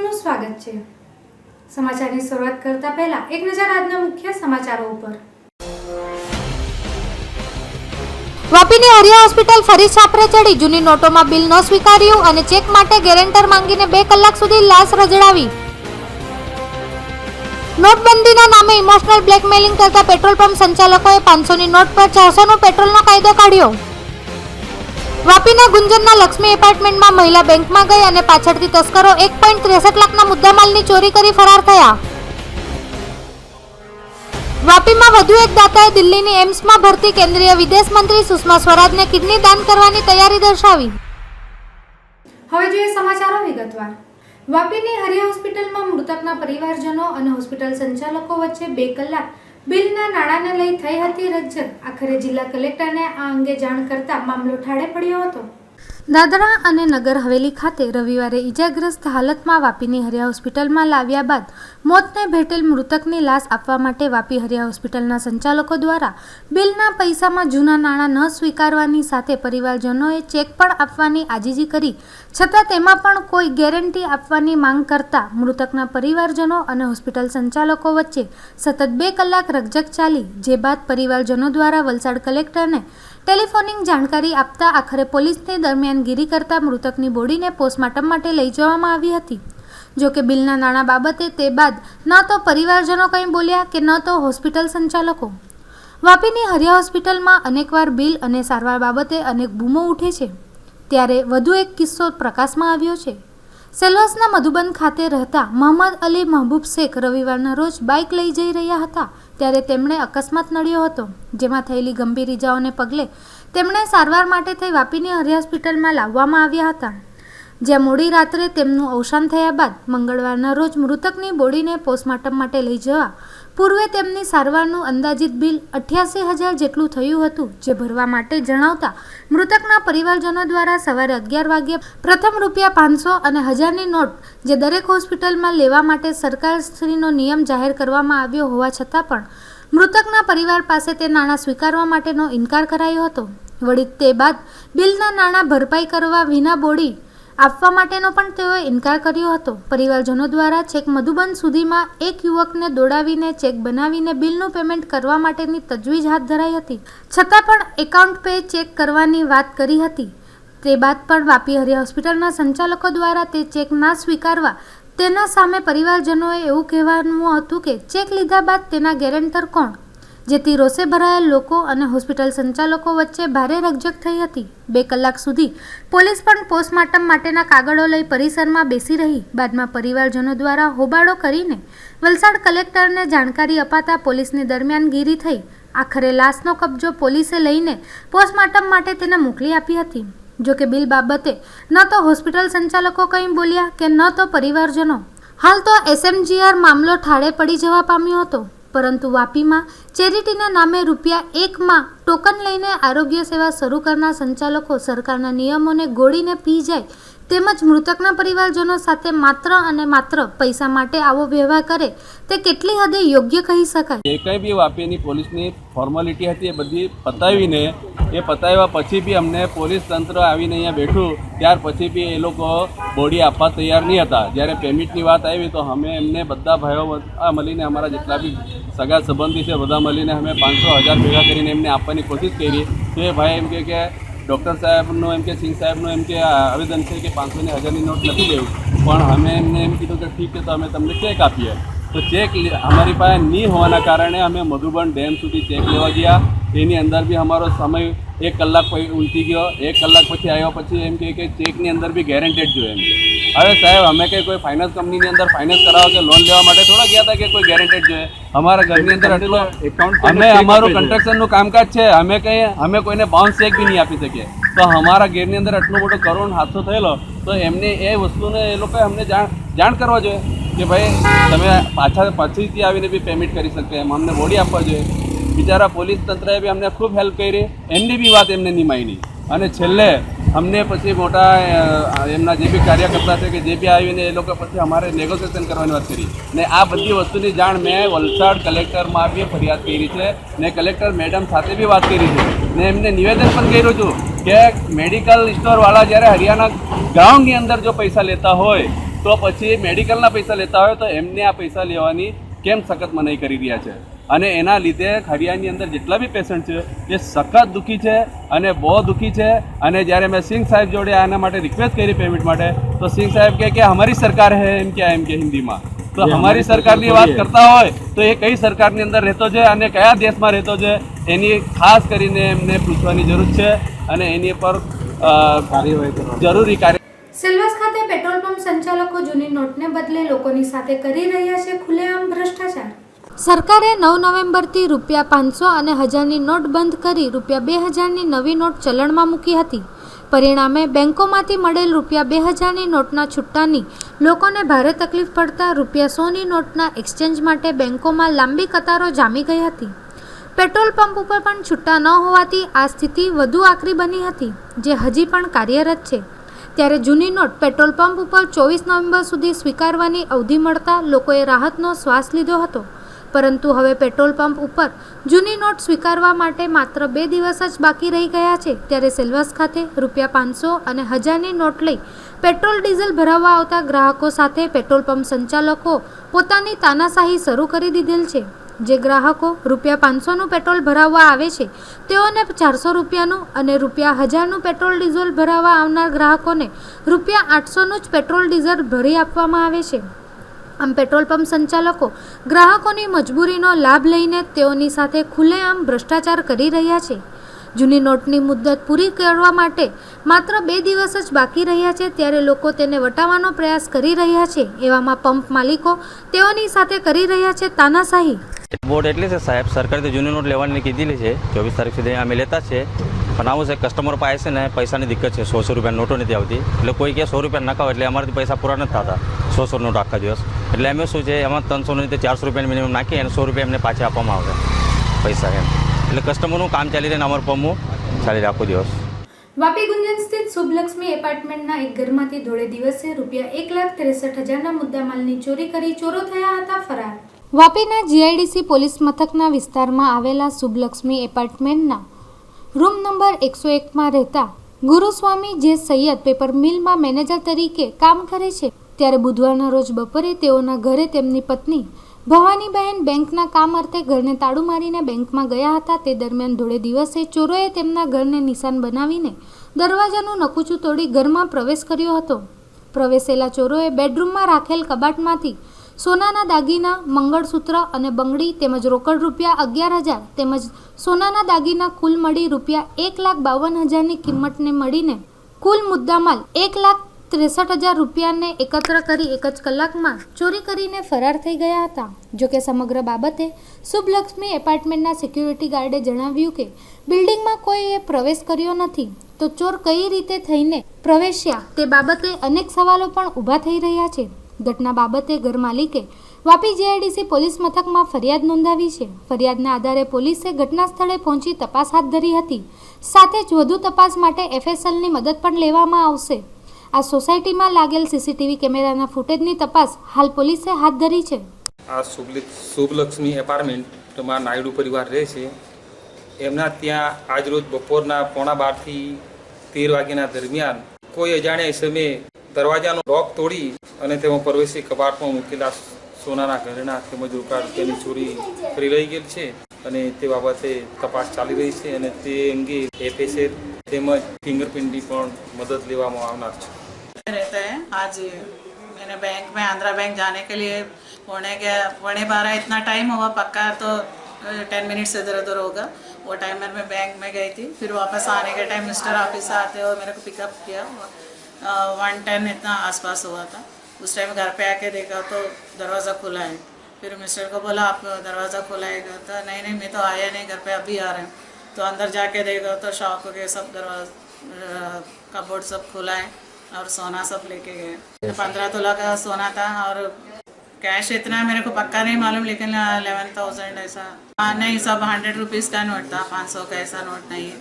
આપનું સ્વાગત છે। સમાચારની શરૂઆત કરતા પહેલા એક નજર આજના મુખ્ય સમાચારો ઉપર। વાપીની હરિયા હોસ્પિટલ ફરી છાપરે ચડી। જૂની નોટોમાં બિલ ન સ્વીકાર્યું અને ચેક માટે ગેરેન્ટર માંગીને 2 કલાક સુધી લાશ રજડાવી। નોટબંધીના નામે ઇમોશનલ બ્લેકમેલિંગ કરતા પેટ્રોલ પંપ સંચાલકોએ 500ની નોટ પર 400નો પેટ્રોલનો કાયદો કાઢ્યો। વાપીના ગુંજનના લક્ષ્મી એપાર્ટમેન્ટમાં મહિલા બેંકમાં ગઈ અને પાછળથી તસ્કરો 1.63 લાખના મુદ્દામાલની ચોરી કરી ફરાર થયા। વાપીમાં વધુ એક દાતાએ દિલ્હીની એમ્સમાં ભરતી। કેન્દ્રીય વિદેશ મંત્રી સુષ્મા સ્વરાજને કિડની દાન કરવાની તૈયારી દર્શાવી। હવે જોઈએ સમાચારો વિગતવાર। વાપીની હરિયા હોસ્પિટલમાં મૃતકના પરિવારજનો અને હોસ્પિટલ સંચાલકો વચ્ચે 2 કલાક બિલના નાણાંને લઈ થઈ હતી રકઝક। આખરે જિલ્લા કલેક્ટરને આ અંગે જાણ કરતા મામલો ઠાળે પડ્યો હતો। દાદરા અને નગર હવેલી ખાતે રવિવારે ઈજાગ્રસ્ત હાલતમાં વાપીની હરિયા હોસ્પિટલમાં લાવ્યા બાદ મોતને ભેટેલ મૃતકની લાશ આપવા માટે વાપી હરિયા હોસ્પિટલના સંચાલકો દ્વારા બિલના પૈસામાં જૂના નાણાં ન સ્વીકારવાની સાથે પરિવારજનોએ ચેક પણ આપવાની આજીજી કરી, છતાં તેમાં પણ કોઈ ગેરંટી આપવાની માંગ કરતા મૃતકના પરિવારજનો અને હોસ્પિટલ સંચાલકો વચ્ચે સતત 2 કલાક રકઝક ચાલી। જે બાદ પરિવારજનો દ્વારા વલસાડ કલેક્ટરને ટેલિફોનિક જાણકારી આપતા આખરે પોલીસની દરમિયાનગીરી કરતા મૃતકની બોડીને પોસ્ટમોર્ટમ માટે લઈ જવામાં આવી હતી। જો કે બિલના નાણાં બાબતે તે બાદ ન તો પરિવારજનો કંઈ બોલ્યા કે ન તો હોસ્પિટલ સંચાલકો। વાપીની હરિયા હોસ્પિટલમાં અનેકવાર બિલ અને સારવાર બાબતે અનેક બૂમો ઉઠે છે, ત્યારે વધુ એક કિસ્સો પ્રકાશમાં આવ્યો છે। સેલ્વાસના મધુબન ખાતે રહેતા મોહમ્મદ અલી મહબૂબ શેખ રવિવારના રોજ બાઇક લઈ જઈ રહ્યા હતા, ત્યારે તેમણે અકસ્માત નડ્યો હતો, જેમાં થયેલી ગંભીર ઇજાઓને પગલે તેમણે સારવાર માટે થઈ વાપીની હરિયા હોસ્પિટલમાં લાવવામાં આવ્યા હતા, જ્યાં મોડી રાત્રે તેમનું અવસાન થયા બાદ મંગળવારના રોજ મૃતકની બોડીને પોસ્ટમોર્ટમ માટે લઈ જવા પૂર્વે તેમની સારવારનું અંદાજિત બિલ 88,000 જેટલું થયું હતું, જે ભરવા માટે જણાવતા મૃતકના પરિવારજનો દ્વારા સવારે 11 વાગ્યે પ્રથમ ₹500 અને 1000ની નોટ, જે દરેક હોસ્પિટલમાં લેવા માટે સરકારશ્રીનો નિયમ જાહેર કરવામાં આવ્યો હોવા છતાં પણ મૃતકના પરિવાર પાસે તે નાણાં સ્વીકારવા માટેનો ઇનકાર કરાયો હતો। વળી તે બાદ બિલના નાણાં ભરપાઈ કરવા વિના બોડી આપવા માટેનો પણ તેઓએ ઇનકાર કર્યો હતો। પરિવારજનો દ્વારા છેક મધુબન સુધીમાં એક યુવકને દોડાવીને ચેક બનાવીને બિલનું પેમેન્ટ કરવા માટેની તજવીજ હાથ ધરાઈ હતી, છતાં પણ એકાઉન્ટ પે ચેક કરવાની વાત કરી હતી। તે બાદ પણ વાપી હરિયા હોસ્પિટલના સંચાલકો દ્વારા તે ચેક ના સ્વીકારવા તેના સામે પરિવારજનોએ એવું કહેવાનું હતું કે ચેક લીધા બાદ તેના ગેરેન્ટર કોણ, જેથી રોષે ભરાયેલ લોકો અને હોસ્પિટલ સંચાલકો વચ્ચે ભારે રકઝક થઈ હતી। 2 કલાક સુધી પોલીસ પણ પોસ્ટમોર્ટમ માટેના કાગળો લઈ પરિસરમાં બેસી રહી। બાદમાં પરિવારજનો દ્વારા હોબાળો કરીને વલસાડ કલેક્ટરને જાણકારી અપાતા પોલીસની દરમિયાનગીરી થઈ। આખરે લાશનો કબજો પોલીસે લઈને પોસ્ટમોર્ટમ માટે તેને મોકલી આપી હતી। જો કે બિલ બાબતે ન તો હોસ્પિટલ સંચાલકો કંઈ બોલ્યા કે ન તો પરિવારજનો। હાલ તો SMGR મામલો ઠાળે પડી જવા પામ્યો હતો, પરંતુ વાપીમાં ચેરિટીના નામે ₹1 ટોકન લઈને આરોગ્ય સેવા શરૂ કરનાર સંચાલકો સરકારના નિયમોને ગોળીને પી જાય, તેમજ મૃતકના પરિવારજનો સાથે માત્ર અને માત્ર પૈસા માટે આવો વ્યવહાર કરે તે કેટલી હદે યોગ્ય કહી શકાય। જે કંઈ બી વાપીની પોલીસની ફોર્માલિટી હતી એ બધી પતાવીને પતાવ્યા પછી બી અમને પોલીસ તંત્ર આવીને અહીંયા બેઠું, ત્યાર પછી બી એ લોકો બોડી આપવા તૈયાર નહીં હતા। જ્યારે પેમેન્ટની વાત આવી તો અમે એમને બધા ભાઈઓ મળીને અમારા જેટલા બી સગા સંબંધી છે બધા મળીને અમે 500,000 ભેગા કરીને એમને આપવાની કોશિશ કરી। તો એ ભાઈ એમ કે ડૉક્ટર સાહેબનું એમ કે સિંહ સાહેબનું એમ કે આવેદન છે કે 500 ને 1000ની નોટ નથી લેવું, પણ અમે એમને એમ કીધું કે ઠીક છે તો અમે તમને ચેક આપીએ। તો ચેક અમારી પાસે નહીં હોવાના કારણે અમે મધુબન ડેમ સુધી ચેક લેવા ગયા। એની અંદર બી અમારો સમય 1 કલાક ઉલટી ગયો। 1 કલાક પછી આવ્યા પછી એમ કે ચેકની અંદર બી ગેરંટેડ જોઈએ એમ કે। હવે સાહેબ અમે કોઈ ફાઇનાન્સ કંપનીની અંદર ફાઇનાન્સ કરાવવા કે લોન લેવા માટે થોડા ગયા હતા કે કોઈ ગેરંટેડ જોઈએ। અમારા ઘરની અંદર એટલો અમે અમારું કન્સ્ટ્રક્શનનું કામકાજ છે, અમે કોઈને બાઉન્સ ચેક બી નહીં આપી શકીએ। તો અમારા ઘરની અંદર આટલો મોટો કરોડ હાદસો થયેલો, તો એમને એ વસ્તુને એ લોકોએ અમને જાણ કરવા જોઈએ કે ભાઈ તમે પછીથી આવીને બી પેમેન્ટ કરી શકते એમ અમને બોડી આપવા જોઈએ। બિચારા પોલીસ તંત્રએ બી અમને ખૂબ હેલ્પ કરી, એમની બી વાત એમને નહીં માની। અને છેલ્લે અમને પછી મોટા એમના જે બી કાર્યકર્તા છે કે જે બી આવીને એ લોકો પછી અમારે નેગોશિએશન કરવાની વાત કરી। ને આ બધી વસ્તુની જાણ મેં વલસાડ કલેક્ટરમાં બી ફરિયાદ કરી છે ને કલેક્ટર મેડમ સાથે બી વાત કરી છે ને એમને નિવેદન પણ કર્યું છું કે મેડિકલ સ્ટોરવાળા જ્યારે હરિયાણા ગ્રાઉન્ડની અંદર જો પૈસા લેતા હોય તો પછી મેડિકલના પૈસા લેતા હોય તો એમને આ પૈસા લેવાની કેમ સખત મનાઈ કરી રહ્યા છે? અને એના લીધે ખડિયાની અંદર જેટલા બી પેશન્ટ છે એ સખત દુઃખી છે અને બહુ દુઃખી છે. અને જ્યારે મેં સિંહ સાહેબ જોડે આના માટે રિક્વેસ્ટ કરી પેમેન્ટ માટે, તો સિંહ સાહેબ કહે કે હમારી સરકાર હે એમ કે હિન્દીમાં. તો હમારી સરકારની વાત કરતા હોય તો એ કઈ સરકારની અંદર રહેતો છે અને કયા દેશમાં રહેતો છે એની ખાસ કરીને એમને પૂછવાની જરૂર છે અને એની પર જરૂરી કાર્ય. સેલવાસ ખાતે પેટ્રોલ પંપ સંચાલકો જૂની નોટને બદલે લોકોની સાથે કરી રહ્યા છે ખુલ્લેઆમ ભ્રષ્ટાચાર. સરકારે 9 નવેમ્બરથી રૂપિયા 500 અને 1000ની નોટ બંધ કરી રૂપિયા 2000ની નવી નોટ ચલણમાં મૂકી હતી. પરિણામે બેંકોમાંથી મળેલ રૂપિયા 2000ની નોટના છુટ્ટાની લોકોને ભારે તકલીફ પડતા રૂપિયા 100ની નોટના એક્સચેન્જ માટે બેંકોમાં લાંબી કતારો જામી ગઈ હતી. પેટ્રોલ પંપ ઉપર પણ છુટ્ટા ન હોવાથી આ સ્થિતિ વધુ આકરી બની હતી, જે હજી પણ કાર્યરત છે. ત્યારે જૂની નોટ પેટ્રોલ પંપ ઉપર 24 નવેમ્બર સુધી સ્વીકારવાની અવધિ મળતા લોકોએ રાહતનો શ્વાસ લીધો હતો. પરંતુ હવે પેટ્રોલ પંપ ઉપર જૂની નોટ સ્વીકારવા માટે માત્ર 2 દિવસ જ બાકી રહી ગયા છે. ત્યારે સેલવાસ ખાતે રૂપિયા 500 અને 1000ની નોટ લઈ પેટ્રોલ ડીઝલ ભરાવવા આવતા ગ્રાહકો સાથે પેટ્રોલ પંપ સંચાલકો પોતાની તાનાશાહી શરૂ કરી દીધેલ છે. જે ગ્રાહકો રૂપિયા 500નું પેટ્રોલ ભરાવવા આવે છે તેઓને 400 રૂપિયાનું અને રૂપિયા 1000નું પેટ્રોલ ડીઝલ ભરાવવા આવનાર ગ્રાહકોને રૂપિયા 800નું જ પેટ્રોલ ડીઝલ ભરી આપવામાં આવે છે. આમ પેટ્રોલ પંપ સંચાલકો ગ્રાહકોની મજબૂરીનો લાભ લઈને તેઓની સાથે ખુલ્લેઆમ ભ્રષ્ટાચાર કરી રહ્યા છે. જૂની નોટની મુદત પૂરી કરવા માટે માત્ર 2 દિવસ જ બાકી રહ્યા છે, ત્યારે લોકો તેને વટાવવાનો પ્રયાસ કરી રહ્યા છે. એવામાં પંપ માલિકો તેઓની સાથે કરી રહ્યા છે તાનાશાહી. બોર્ડ એટલી છે સાહેબ, સરકારે તો જૂની નોટ લેવાની કીધેલી છે. 24 તારીખ સુધી અમે લેતા છે, પણ આવું છે કસ્ટમર પાસે છે ને પૈસાની દિક્કત છે. 100 રૂપિયા નોટો નથી આવતી, એટલે કોઈ કે 100 રૂપિયા નખાવ એટલે અમારાથી પૈસા પૂરા નથી થતા. 100 નોટ આખા દિવસ એટલે અમે શું છે એમાં 300 ની 400 રૂપિયા મિનિમમ નાખી અને 100 રૂપિયા એમને પાછા આપવામાં આવે પૈસા એમ. એટલે કસ્ટમરનું કામ ચાલી રહે ને અમારું પંપનું ચાલી રહે આખો દિવસ. વાપી ગુંજન સ્થિત શુભલક્ષ્મી એપાર્ટમેન્ટના એક ઘરમાંથી ધોળે દિવસે રૂપિયા 1,63,000ના મુદ્દામાલની ચોરી કરી ચોરો થયા હતા ફરાર. વાપીના જીઆઈડીસી પોલીસ મથકના વિસ્તારમાં આવેલા શુભલક્ષ્મી એપાર્ટમેન્ટના રૂમ નંબર 101માં રહેતા ગુરુસ્વામી જે સૈયદ પેપર મિલમાં મેનેજર તરીકે કામ કરે છે. ત્યારે બુધવારના રોજ બપોરે તેઓના ઘરે તેમની પત્ની ભવાનીબહેન બેંકના કામ અર્થે ઘરને તાળું મારીને બેંકમાં ગયા હતા. તે દરમિયાન ધોળે દિવસે ચોરોએ તેમના ઘરને નિશાન બનાવીને દરવાજાનું નકુચું તોડી ઘરમાં પ્રવેશ કર્યો હતો. પ્રવેશેલા ચોરોએ બેડરૂમમાં રાખેલ કબાટમાંથી સોનાના દાગીના, મંગળસૂત્ર અને બંગડી તેમજ રોકડ રૂપિયા 11,000 તેમજ સોનાના દાગીના કુલ મળી રૂપિયા 1,52,000ની કિંમતને મળીને કુલ મુદ્દામાલ 1,63,000 રૂપિયાને એકત્ર કરી એક જ કલાકમાં ચોરી કરીને ફરાર થઈ ગયા હતા. જોકે સમગ્ર બાબતે શુભલક્ષ્મી એપાર્ટમેન્ટના સિક્યુરિટી ગાર્ડે જણાવ્યું કે બિલ્ડિંગમાં કોઈએ પ્રવેશ કર્યો નથી, તો ચોર કઈ રીતે થઈને પ્રવેશ્યા તે બાબતે અનેક સવાલો પણ ઊભા થઈ રહ્યા છે. ઘટના બાબતે ઘર માલિકે વાપી જીઆઈડીસી પોલીસ મથકમાં ફરિયાદ નોંધાવી છે. ફરિયાદના આધારે પોલીસે ઘટના સ્થળે પહોંચી તપાસ હાથ ધરી હતી. સાથે જ વધુ તપાસ માટે એફએસએલની મદદ પણ લેવામાં આવશે. આ સોસાયટીમાં લાગેલ સીસીટીવી કેમેરાના ફૂટેજની તપાસ હાલ પોલીસે હાથ ધરી છે. આ શુભલક્ષ્મી એપાર્ટમેન્ટમાં નાયડુ પરિવાર રહે છે. એમના ત્યાં આજરોજ બપોરના 11:15થી 13 વાગ્યાના દરમિયાન કોઈ અજાણ્યા સમયે દરવાજાનો લોક તોડી અને તેમાં પ્રવેશી કબાટમાં મૂકેલા સોનાના ઘરેણા તેમજ રોકડા રૂપિયાની ચોરી કરી લઈ ગયેલ છે અને તે બાબતે તપાસ ચાલી રહી છે અને તે अंगे एफएसएल તેમજ फिंगरप्रिंटની પણ મદદ લેવામાં આવનાર છે. रहता है आज मैंने बैंक में आंध्रा बैंक जाने के लिए 11:15 इतना टाइम हुआ पक्का तो 10 मिनट्स इधर उधर होगा. वो टाइम में मैं बैंक में गई थी. फिर वापस आने के टाइम मिस्टर ऑफिस आते और मेरे को पिकअप किया. 1:10 इतना आसपास हुआ था. उस टाइम घर पे आके देखा तो दरवाज़ा खुला है. फिर मिस्टर को बोला आप दरवाज़ा खुलाएगा, तो नहीं मैं तो आया नहीं, घर पे अभी आ रहे हैं. तो अंदर जाके देखा तो शॉप के सब दरवाजा कबोर्ड सब खुला है और सोना सब लेके गए. 15 तोला का सोना था और कैश इतना मेरे को पक्का नहीं मालूम, लेकिन 11,000 ऐसा नहीं, सब 100 रुपीज़ का नोट था, 500 का ऐसा नोट नहीं है.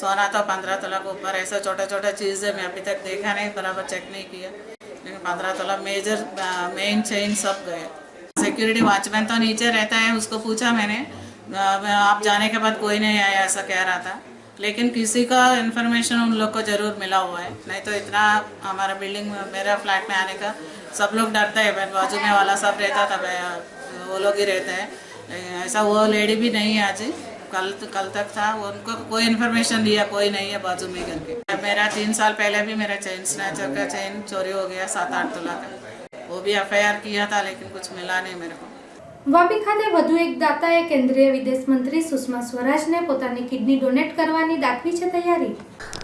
सोना तो 15 तोला के ऊपर ऐसा छोटा छोटा चीज़ है, मैं अभी तक देखा नहीं, बराबर चेक नहीं किया, लेकिन 15 तोला मेजर मेन चेन सब गए. सिक्योरिटी वॉचमैन तो नीचे रहता है, उसको पूछा मैंने, आप जाने के बाद कोई नहीं आया ऐसा कह रहा था, लेकिन किसी का इन्फॉर्मेशन उन लोग को ज़रूर मिला हुआ है. नहीं तो इतना हमारा बिल्डिंग मेरा फ्लैट में आने का सब लोग डरते हैं, मेरे बाजू में वाला सब रहता था, वो लोग ही रहते हैं, ऐसा वो लेडी भी नहीं है आज, कल तक था, उनको कोई इन्फॉर्मेशन दिया कोई नहीं है बाजू में करके। मेरा 3 साल पहले भी मेरा चेन स्नैचर का चेन चोरी हो गया 7-8 तोला का, वो भी FIR किया था लेकिन कुछ मिला नहीं मेरे को। વાપી ખાતે વધુ એક દાતાએ કેન્દ્રીય વિદેશ મંત્રી સુષ્મા સ્વરાજને પોતાની કિડની ડોનેટ કરવાની દાખવી છે તૈયારી।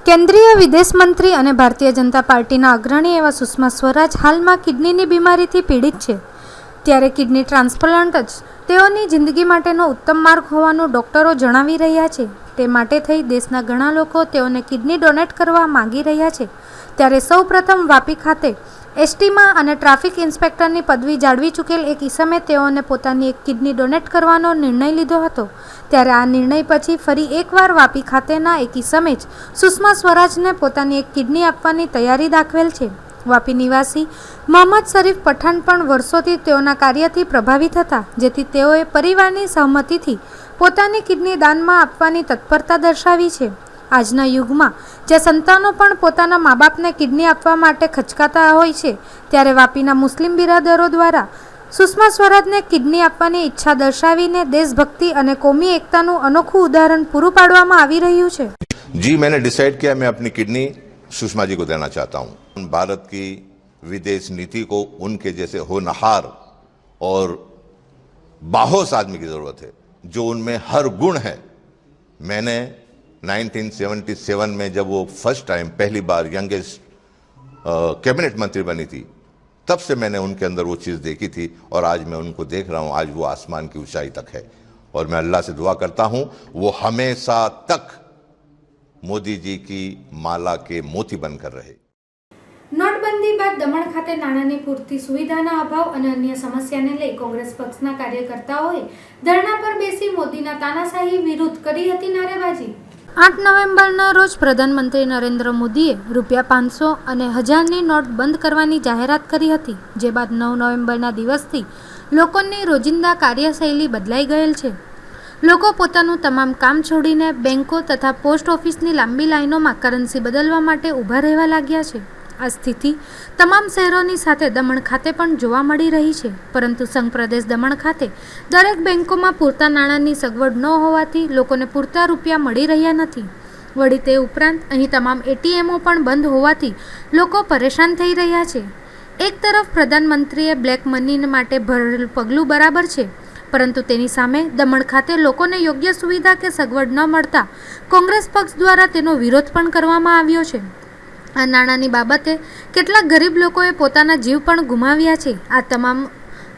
કેન્દ્રીય વિદેશ મંત્રી અને ભારતીય જનતા પાર્ટીના અગ્રણી એવા સુષ્મા સ્વરાજ હાલમાં કિડનીની બીમારીથી પીડિત છે, ત્યારે કિડની ટ્રાન્સપ્લાન્ટ જ તેઓની જિંદગી માટેનો ઉત્તમ માર્ગ હોવાનું ડોક્ટરો જણાવી રહ્યા છે। તે માટે થઈ દેશના ઘણા લોકો તેઓને કિડની ડોનેટ કરવા માંગી રહ્યા છે, ત્યારે સૌપ્રથમ વાપી ખાતે એસટીમાં અને ટ્રાફિક ઇન્સ્પેક્ટરની પદવી જાળવી ચૂકેલ એક ઈસમે તેઓને પોતાની એક કિડની ડોનેટ કરવાનો નિર્ણય લીધો હતો, ત્યારે આ નિર્ણય પછી ફરી એકવાર વાપી ખાતેના એક ઈસમે જ સુષ્મા સ્વરાજને પોતાની એક કિડની આપવાની તૈયારી દાખવેલ છે। વાપી નિવાસી મોહમ્મદ શરીફ પઠાણ પણ વર્ષોથી તેઓના કાર્યથી પ્રભાવિત હતા, જેથી તેઓએ પરિવારની સહમતિથી પોતાની કિડની દાનમાં આપવાની તત્પરતા દર્શાવી છે। આજના યુગમાં જે સંતાનો પણ પોતાના મા બાપને કિડની આપવા માટે ખચકાતા હોય છે, ત્યારે વાપીના મુસ્લિમ બિરાદરો દ્વારા સુષ્મા સ્વરાજને કિડની આપવાની ઈચ્છા દર્શાવીને દેશભક્તિ અને કોમી એકતાનું અનોખું ઉદાહરણ પૂરું પાડવામાં આવી રહ્યું છે। जी, मैंने डिसाइड किया मैं अपनी किडनी सुषमा जी को देना चाहता हूँ। भारत की विदेश नीति को उनके जैसे होनहार और बाहोश आदमी की ज़रूरत है, जो उनमें हर गुण है। मैंने 1977 में जब वो फर्स्ट टाइम पहली बार यंगेस्ट कैबिनेट मंत्री बनी थी, तब से मैंने उनके अंदर वो चीज़ देखी थी और आज मैं उनको देख रहा हूँ, आज वो आसमान की ऊंचाई तक है। और मैं अल्लाह से दुआ करता हूँ वो हमेशा तक मोदी जी की माला के मोती बनकर रहे। નોટબંધી બાદ દમણ ખાતે નાણાંની પૂરતી સુવિધાના અભાવ અને અન્ય સમસ્યાને લઈ કોંગ્રેસ પક્ષના કાર્યકર્તાઓએ ધરણા પર બેસી મોદીના તાનાશાહી વિરુદ્ધ કરી હતી નારેબાજી। 8 નવેમ્બરના રોજ પ્રધાનમંત્રી નરેન્દ્ર મોદીએ ₹500 અને 1000ની નોટ બંધ કરવાની જાહેરાત કરી હતી, જે બાદ 9 નવેમ્બરના દિવસથી લોકોની રોજિંદા કાર્યશૈલી બદલાઈ ગયેલ છે। લોકો પોતાનું તમામ કામ છોડીને બેંકો તથા પોસ્ટ ઓફિસની લાંબી લાઈનોમાં કરન્સી બદલવા માટે ઊભા રહેવા લાગ્યા છે। આ સ્થિતિ તમામ શહેરોની સાથે દમણ ખાતે પણ જોવા મળી રહી છે, પરંતુ સંઘ પ્રદેશ દમણ ખાતે દરેક બેંકોમાં પૂરતા નાણાંની સગવડ ન હોવાથી લોકોને પૂરતા રૂપિયા મળી રહ્યા નથી। વળી તે ઉપરાંત અહીં તમામ ATMઓ પણ બંધ હોવાથી લોકો પરેશાન થઈ રહ્યા છે। એક તરફ પ્રધાનમંત્રીએ બ્લેક મની માટે ભરેલું પગલું બરાબર છે, પરંતુ તેની સામે દમણ ખાતે લોકોને યોગ્ય સુવિધા કે સગવડ ન મળતા કોંગ્રેસ પક્ષ દ્વારા તેનો વિરોધ પણ કરવામાં આવ્યો છે। આ નાણાંની બાબતે કેટલાક ગરીબ લોકોએ પોતાના જીવ પણ ગુમાવ્યા છે। આ તમામ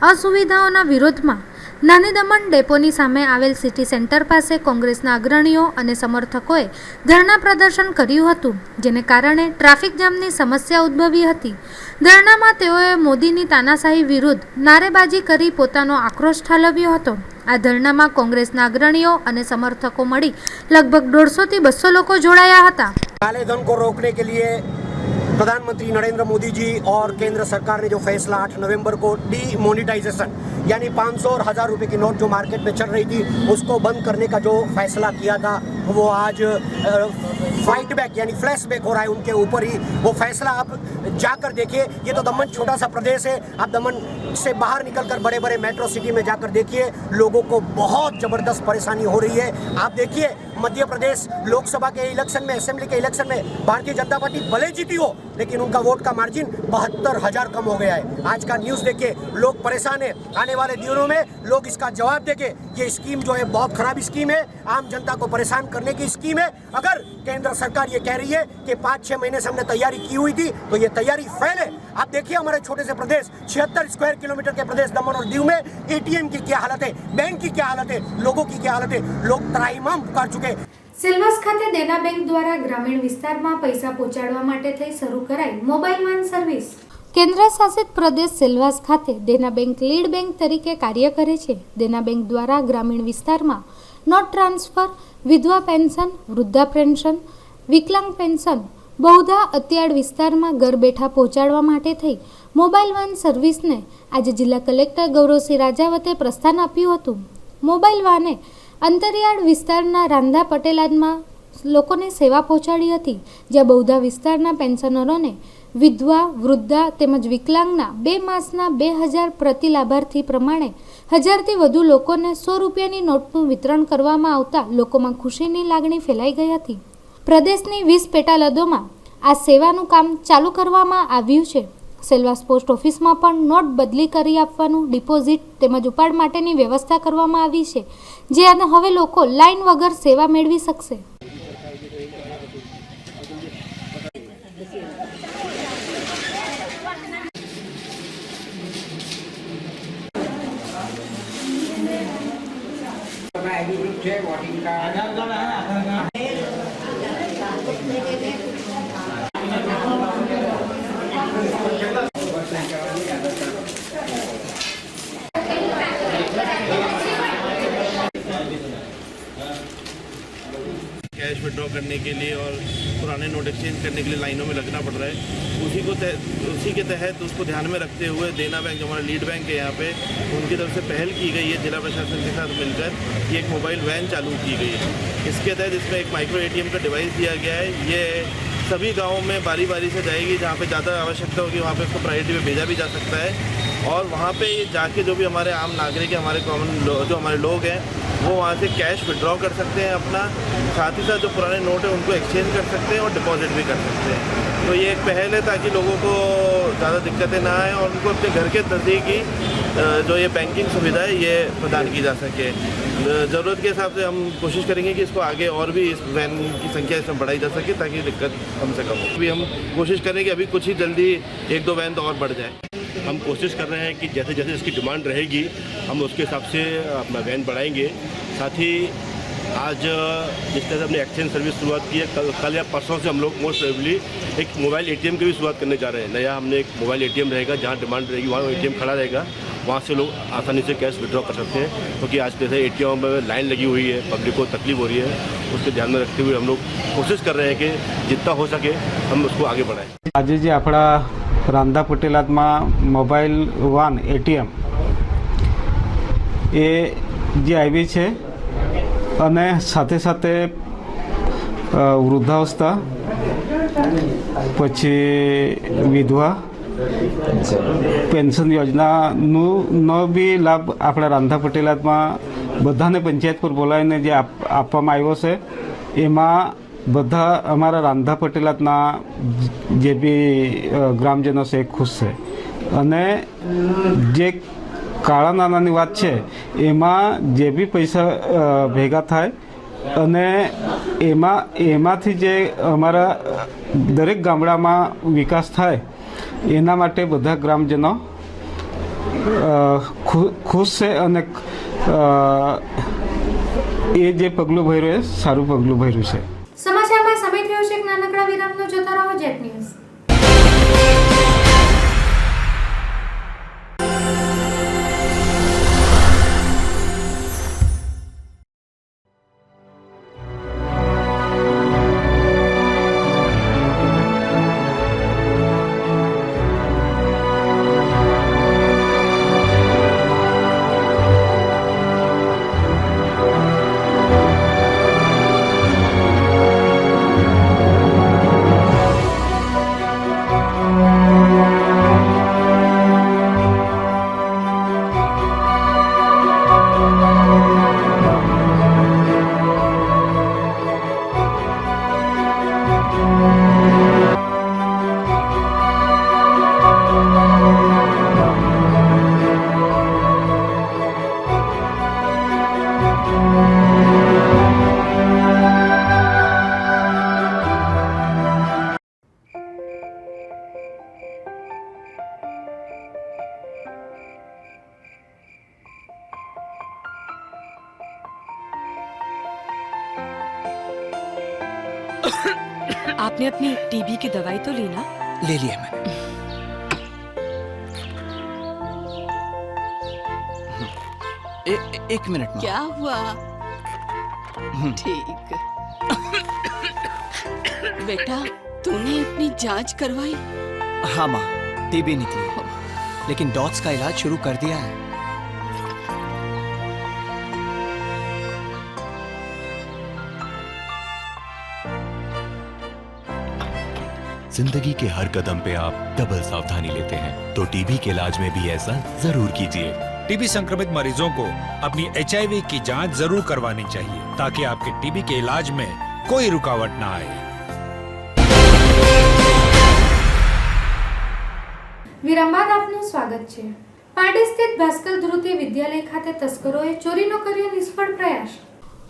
અસુવિધાઓના વિરોધમાં નાની દમણ ડેપોની સામે આવેલ સિટી સેન્ટર પાસે કોંગ્રેસના અગ્રણીઓ અને સમર્થકોએ ધરણા પ્રદર્શન કર્યું હતું, જેને કારણે ટ્રાફિક જામની સમસ્યા ઉદ્ભવી હતી। ધરણામાં તેઓએ મોદીની તાનાશાહી વિરુદ્ધ નારેબાજી કરી પોતાનો આક્રોશ ઠાલવ્યો હતો। આ ધરણામાં કોંગ્રેસના અગ્રણીઓ અને સમર્થકો મળી લગભગ 150 થી 200 લોકો જોડાયા હતા। काले धन को रोकने के लिए प्रधानमंत्री नरेंद्र मोदी जी और केंद्र सरकार ने जो फैसला 8 नवंबर को डीमोनेटाइजेशन यानी 500 और 1000 रुपए की नोट जो मार्केट में चल रही थी उसको बंद करने का जो फैसला किया था, वो आज फाइट बैक यानी फ्लैश बैक हो रहा है उनके ऊपर ही। वो फैसला आप जाकर देखिए, ये तो दमन छोटा सा प्रदेश है, आप दमन से बाहर निकलकर बड़े बड़े मेट्रो सिटी में जाकर देखिए, लोगों को बहुत ज़बरदस्त परेशानी हो रही है। आप देखिए मध्य प्रदेश लोकसभा के इलेक्शन में, असेंबली के इलेक्शन में भारतीय जनता पार्टी भले जीती हो, लेकिन उनका वोट का मार्जिन 72,000 कम हो गया है। आज का न्यूज़ देखिए, लोग परेशान है। आने वाले दिनों में लोग इसका जवाब देंगे। ये स्कीम जो है बहुत खराब स्कीम है, आम जनता को परेशान करने की स्कीम है। अगर केंद्र सरकार ये कह रही है कि 5-6 महीने से हमने तैयारी की हुई थी, तो ये तैयारी फेल है। आप देखिए हमारे छोटे से प्रदेश 76 स्क्वायर किलोमीटर के प्रदेश दमन और दीव में ATM की क्या हालत है, बैंक की क्या हालत है, लोगों की क्या हालत है। लोग त्राहिमाम पुकार चुके। સેલવાસ ખાતે દેના બેંક દ્વારા ગ્રામીણ વિસ્તારમાં પૈસા પહોંચાડવા માટે થઈ શરૂ કરાઈ મોબાઈલ વાન સર્વિસ। કેન્દ્ર શાસિત પ્રદેશ સેલવાસ ખાતે દેના બેંક લીડ બેંક તરીકે કાર્ય કરે છે। દેના બેંક દ્વારા ગ્રામીણ વિસ્તારમાં નોટ ટ્રાન્સફર, વિધવા પેન્શન, વૃદ્ધા પેન્શન, વિકલાંગ પેન્શન, બહુધા અત્યાળ વિસ્તારમાં ઘર બેઠા પહોંચાડવા માટે થઈ મોબાઈલ વાન સર્વિસને આજે જિલ્લા કલેક્ટર ગૌરવસિંહ રાજાવતે પ્રસ્થાન આપ્યું હતું। મોબાઈલ વાને અંતરિયાળ વિસ્તારના રાંધા પટેલાદમાં લોકોને સેવા પહોંચાડી હતી, જ્યાં બહુધા વિસ્તારના પેન્શનરોને વિધવા, વૃદ્ધા તેમજ વિકલાંગના 2 માસના 2000 પ્રતિ લાભાર્થી પ્રમાણે 1000થી વધુ લોકોને 100 રૂપિયાની નોટનું વિતરણ કરવામાં આવતા લોકોમાં ખુશીની લાગણી ફેલાઈ ગઈ હતી. પ્રદેશની 20 પેટાલદોમાં આ સેવાનું કામ ચાલુ કરવામાં આવ્યું છે. સેલવાસ પોસ્ટ ઓફિસમાં પણ નોટ બદલી કરી આપવાનું, ડિપોઝિટ તેમજ ઉપાડ માટેની વ્યવસ્થા કરવામાં આવી છે, જે હવે લોકો લાઇન વગર સેવા મેળવી શકશે. कैश विड्रॉ करने के लिए और पुराने नोट एक्सचेंज करने के लिए लाइनों में लगना पड़ रहा है. उसी के तहत उसको ध्यान में रखते हुए देना बैंक, जो हमारा लीड बैंक है यहाँ पे, उनकी तरफ से पहल की गई है. जिला प्रशासन के साथ मिलकर ये एक मोबाइल वैन चालू की गई है. इसके तहत इसमें एक माइक्रो ATM का डिवाइस दिया गया है. ये सभी गाँवों में बारी बारी से जाएगी. जहाँ पे ज़्यादा आवश्यकता होगी वहाँ पे उसको प्रायोरिटी पे भेजा भी जा सकता है. और वहाँ पे जाके जो भी हमारे आम नागरिक हैं, हमारे कॉमन जो हमारे लोग हैं, वो वहाँ से कैश विड्रॉ कर सकते हैं अपना. साथ ही साथ जो पुराने नोट है उनको एक्सचेंज कर सकते हैं और डिपॉजिट भी कर सकते हैं. तो ये एक पहल है ताकि लोगों को ज़्यादा दिक्कतें ना आए और उनको अपने घर के नज़दीकी जो ये बैंकिंग सुविधा है ये प्रदान की जा सके. ज़रूरत के हिसाब से हम कोशिश करेंगे कि इसको आगे और भी इस वैन की संख्या इसमें बढ़ाई जा सके ताकि दिक्कत कम से कम हो. अभी हम कोशिश करें कि अभी कुछ ही जल्दी 1-2 वैन तो और बढ़ जाए. हम कोशिश कर रहे हैं कि जैसे जैसे इसकी डिमांड रहेगी हम उसके हिसाब से अपना वैन बढ़ाएंगे. साथ ही आज जिस तरह से हमने एक्सचेंज सर्विस शुरुआत की है, कल या परसों से हम लोग मोस्ट प्रोबेबली एक मोबाइल ATM की भी शुरुआत करने जा रहे हैं. नया हमने एक मोबाइल ATM रहेगा, जहाँ डिमांड रहेगी वहाँ ATM खड़ा रहेगा. वहाँ से लोग आसानी से कैश विड्रॉ कर सकते हैं, क्योंकि आज जैसे ATM में लाइन लगी हुई है, पब्लिक को तकलीफ हो रही है. उसके ध्यान में रखते हुए हम लोग कोशिश कर रहे हैं कि जितना हो सके हम उसको आगे बढ़ाएं. आज जे अपना रांधा पटेलात में मोबाइल वान ATM એ જે આવી છે અને સાથે સાથે વૃદ્ધાવસ્થા પછી વિધવા પેન્શન યોજનાનો બી લાભ આપણા રાંધા પટેલાતમાં બધાને પંચાયત પર બોલાવીને જે આપવામાં આવ્યો છે એમાં બધા અમારા રાંધા પટેલાતના જે બી ગ્રામજનો છે ખુશ છે. અને જે કાળા નાણાંની વાત છે એમાં જે બી પૈસા ભેગા થાય અને એમાંથી જે અમારા દરેક ગામડામાં વિકાસ થાય એના માટે બધા ગ્રામજનો ખુશ છે. અને એ જે પગલું ભર્યું એ સારું પગલું ભર્યું છે. સમાચારમાં સમય થયો છે એક નાનકડા વિરામનો. જોતા રહો જેટ ન્યૂઝ. आपने अपनी टीबी की दवाई तो ली ना? ले लिया मैंने. एक मिनट में. क्या हुआ? ठीक. बेटा तूने अपनी जांच करवाई? हाँ माँ, टीबी निकली, लेकिन डॉट्स का इलाज शुरू कर दिया है. जिंदगी के हर कदम पे आप डबल सावधानी लेते हैं, तो टीबी के इलाज में भी ऐसा जरूर कीजिए। टीबी संक्रमित मरीजों को अपनी HIV की जांच जरूर करवानी चाहिए ताकि आपके टीबी के इलाज में कोई रुकावट ना आए। વિરામ બાદ આપનું સ્વાગત છે। પારડી સ્થિત ભાસ્કર ધ્રુતિ વિદ્યાલય ખાતે તસ્કરોએ ચોરીનો કર્યો નિષ્ફળ પ્રયાસ।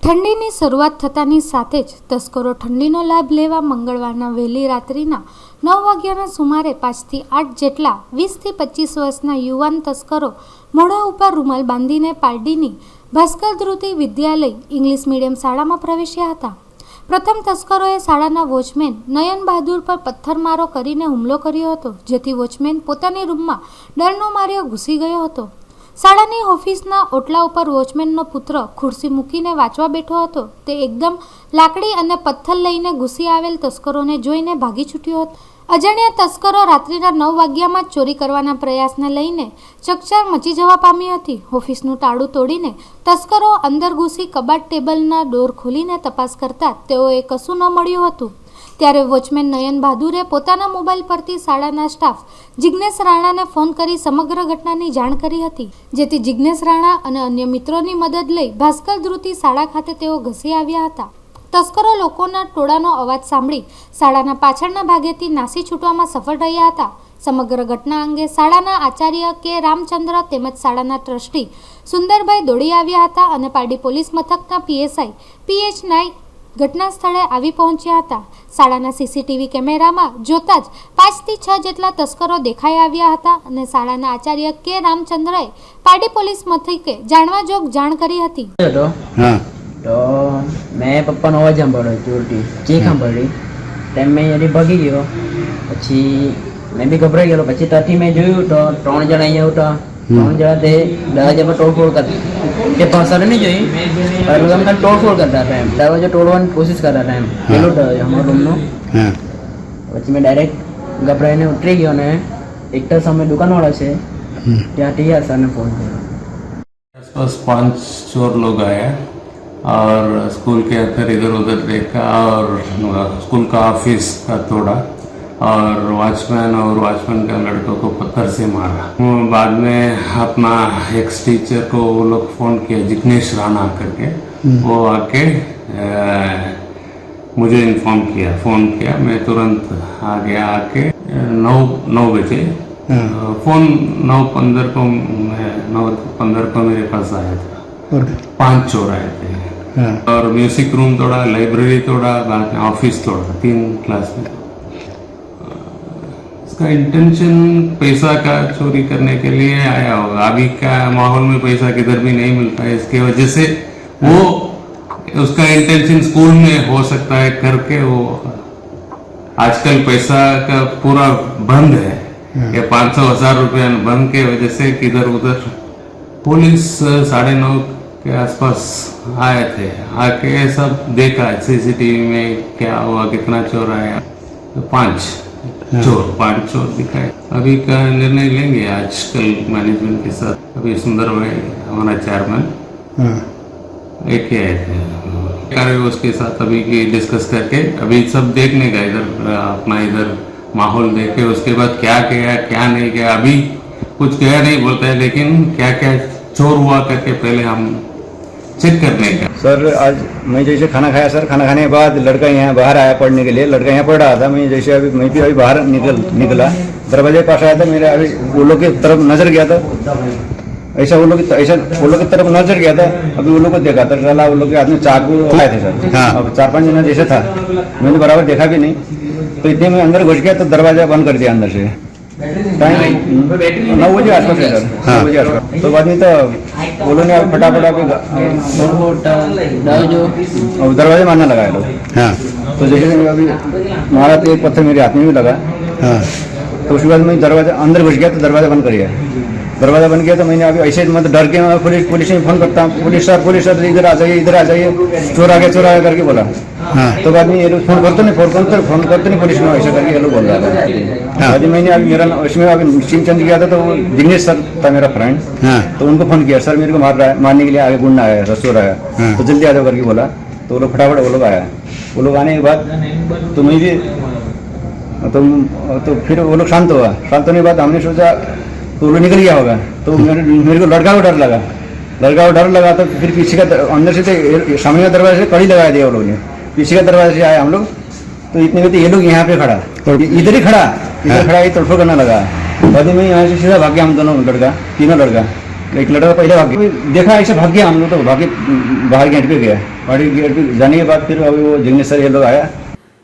ઠંડીની શરૂઆત થતાની સાથે જ તસ્કરો ઠંડીનો લાભ લેવા મંગળવારના વહેલી રાત્રિના 9 વાગ્યાના સુમારે 5 થી 8 જેટલા 20 થી 25 વર્ષના યુવાન તસ્કરો મોઢા ઉપર રૂમાલ બાંધીને પારડીની ભાસ્કર ધ્રુતિ વિદ્યાલય ઇંગ્લિશ મીડિયમ શાળામાં પ્રવેશ્યા હતા। પ્રથમ તસ્કરોએ શાળાના વોચમેન નયન બહાદુર પર પથ્થરમારો કરીને હુમલો કર્યો હતો, જેથી વોચમેન પોતાની રૂમમાં ડરનો માર્યો ઘૂસી ગયો હતો। શાળાની ઓફિસના ઓટલા ઉપર વોચમેનનો પુત્ર ખુરશી મૂકીને વાંચવા બેઠો હતો। તે એકદમ લાકડી અને પથ્થર લઈને ઘૂસી આવેલ તસ્કરોને જોઈને ભાગી છૂટ્યો હતો। અજાણ્યા તસ્કરો રાત્રિના 9 વાગ્યામાં જ ચોરી કરવાના પ્રયાસને લઈને ચકચાર મચી જવા પામી હતી। ઓફિસનું તાળું તોડીને તસ્કરો અંદર ઘૂસી કબાટ ટેબલના ડોર ખોલીને તપાસ કરતા તેઓએ કશું ન મળ્યું હતું। ત્યારે વોચમેન નયન બહાદુરે પોતાના મોબાઈલ પરથી શાળાના સ્ટાફ જિગ્નેશ રાણાને ફોન કરી સમગ્ર ઘટનાની જાણ કરી હતી, જેથી જિગ્નેશ રાણા અને અન્ય મિત્રોની મદદ લઈ ભાસ્કર ધ્રુતિ શાળા ખાતે તેઓ ઘસી આવ્યા હતા। તસ્કરો લોકોના ટોળાનો અવાજ સાંભળી શાળાના પાછળના ભાગેથી નાસી છૂટવામાં સફળ રહ્યા હતા। સમગ્ર ઘટના અંગે શાળાના આચાર્ય કે રામચંદ્ર તેમજ શાળાના ટ્રસ્ટી સુંદરભાઈ દોડી આવ્યા હતા અને પારડી પોલીસ મથકના PSI PH નાઈ ઘટના સ્થળે આવી પહોંચ્યા હતા। શાળાના CCTV કેમેરામાં જોતા જ 5 થી 6 જેટલા તસ્કરો દેખાઈ આવ્યા હતા અને શાળાના આચાર્ય કે રામચંદ્રએ પારડી પોલીસ મથકે જાણવાજોગ જાણ કરી હતી। तो मैं पप्पा नो अवाज सांभळ्यो जोरथी चीख सांभळी टाइम में यारी भागी गयो। पछी मैं भी गभराई गयो। पछी तथी मैं जोयुं तो 3 जणा अहींया उठा। 3 जणा ते दरवाजा पर तोड़फोड़ करता ते पासर नहीं जोई पर लोग हम तोड़फोड़ करता था। दरवाजा तोड़वानी कोशिश करता था। पेलो दरवाजा हमारा रूम नो। पछी मैं डायरेक्ट गभराईने उतरी गयो ने एक तो सामे दुकानवाळा छे त्याथी सर ने फोन कर्यो। आसपास 5 चोर लोग आए और स्कूल के अंदर इधर उधर देखा और स्कूल का ऑफिस का तोड़ा और वॉचमैन का लड़कों को पत्थर से मारा। बाद में अपना एक्स टीचर को वो लोग फ़ोन किया, जिग्नेश राणा करके, वो आके मुझे इन्फॉर्म किया, फ़ोन किया। मैं तुरंत आ गया। आके 9 बजे फ़ोन 9:15 को मेरे पास आया था। 5 चोर आए थे और म्यूजिक रूम तोड़ा, लाइब्रेरी तोड़ा, ऑफिस तोड़ा, 3 क्लास में। इसका इंटेंशन पैसा का चोरी करने के लिए आया होगा। अभी का माहौल में पैसा किधर भी नहीं मिलता है, इसके वजह से वो उसका इंटेंशन स्कूल में हो सकता है करके वो आजकल पैसा का पूरा बंद है। ये 500-1000 रुपया बंद के वजह से किधर उधर पुलिस 9:30 के आसपास आए थे। आके सब देखा CCTV में क्या हुआ, कितना चोर आया। तो 5 चोर दिखाए। अभी का निर्णय लेंगे आजकल मैनेजमेंट के साथ। अभी सुंदर भाई हमारा चेयरमैन एक ही आए थे उसके साथ अभी की डिस्कस करके अभी सब देखने का इधर अपना इधर माहौल देखे, उसके बाद क्या किया क्या नहीं किया। अभी कुछ कह नहीं बोलता है, लेकिन क्या क्या चोर हुआ करके पहले हम चेक करने का। सर आज मैं जैसे खाना खाया सर, खाना खाने के बाद लड़का यहाँ बाहर आया पढ़ने के लिए। लड़का यहाँ पढ़ रहा था। मैं जैसे मैं भी अभी बाहर निकला, दरवाजे के पास आया था। मेरे अभी वो लोग की तरफ नजर गया था। ऐसा वो लोग की तरफ नजर गया था। अभी वो लोग को देखा था, चला वो लोग के हाथ में चाकू आए थे सर। अब 4-5 जना जैसे था, मैंने बराबर देखा भी नहीं। तो इतने में अंदर घुस गया तो दरवाजा बंद कर दिया अंदर से। टाइम 9 बजे आसपास है सर। 9 बजे आसपास। तो बाद में तो वो लोग ने फटाफट दरवाजे मारने लगा लोग। तो जैसे अभी मारा तो एक पत्थर मेरे हाथ में भी लगा। तो उसके बाद मैं दरवाजा अंदर घुस गया तो दरवाजा बंद कर दिया। दरवाजा बन गया तो मैंने अभी ऐसे मतलब डर के पुलिस में फोन करता हूँ, पुलिस सर इधर आ जाइए चोर आ गया करके बोला। तो बाद में ये लोग फोन करते नहीं पुलिस में ऐसा करके ये लोग बोल रहा था। अभी मैंने अभी मेरा इसमें अभी सिंचन गया था तो वो जिग्नेश सर था मेरा फ्रेंड। तो उनको फोन किया, सर मेरे को मारने के लिए आगे गुंडा आया, रसोर आया, तो जल्दी आ जाओ करके बोला। तो वो लोग फटाफट वो लोग आया। वो लोग आने के बाद तो मैं भी तो फिर वो लोग शांत हुआ। शांत होने के बाद हमने सोचा तो वो लोग निकल गया होगा, तो मेरे को लड़का को डर लगा तो फिर पीछे का अंदर से तो सामने का दरवाजे से कड़ी लगा दिया वो लोग ने, पीछे का दरवाजे से आए हम लोग। तो इतने में तो ये लोग यहाँ पे खड़ा, इधर ही खड़ा, ये तड़फड़ करना लगा। बाद में यहाँ से सीधा भाग गया हम दोनों लड़का, तीनों लड़का। एक लड़का पहले भाग गया, देखा ऐसे भाग गया हम लोग, तो भागे बाहर गेट पे गया। बाहर गेट पे जाने के बाद फिर अभी वो जिग्नेश सर ये लोग आया।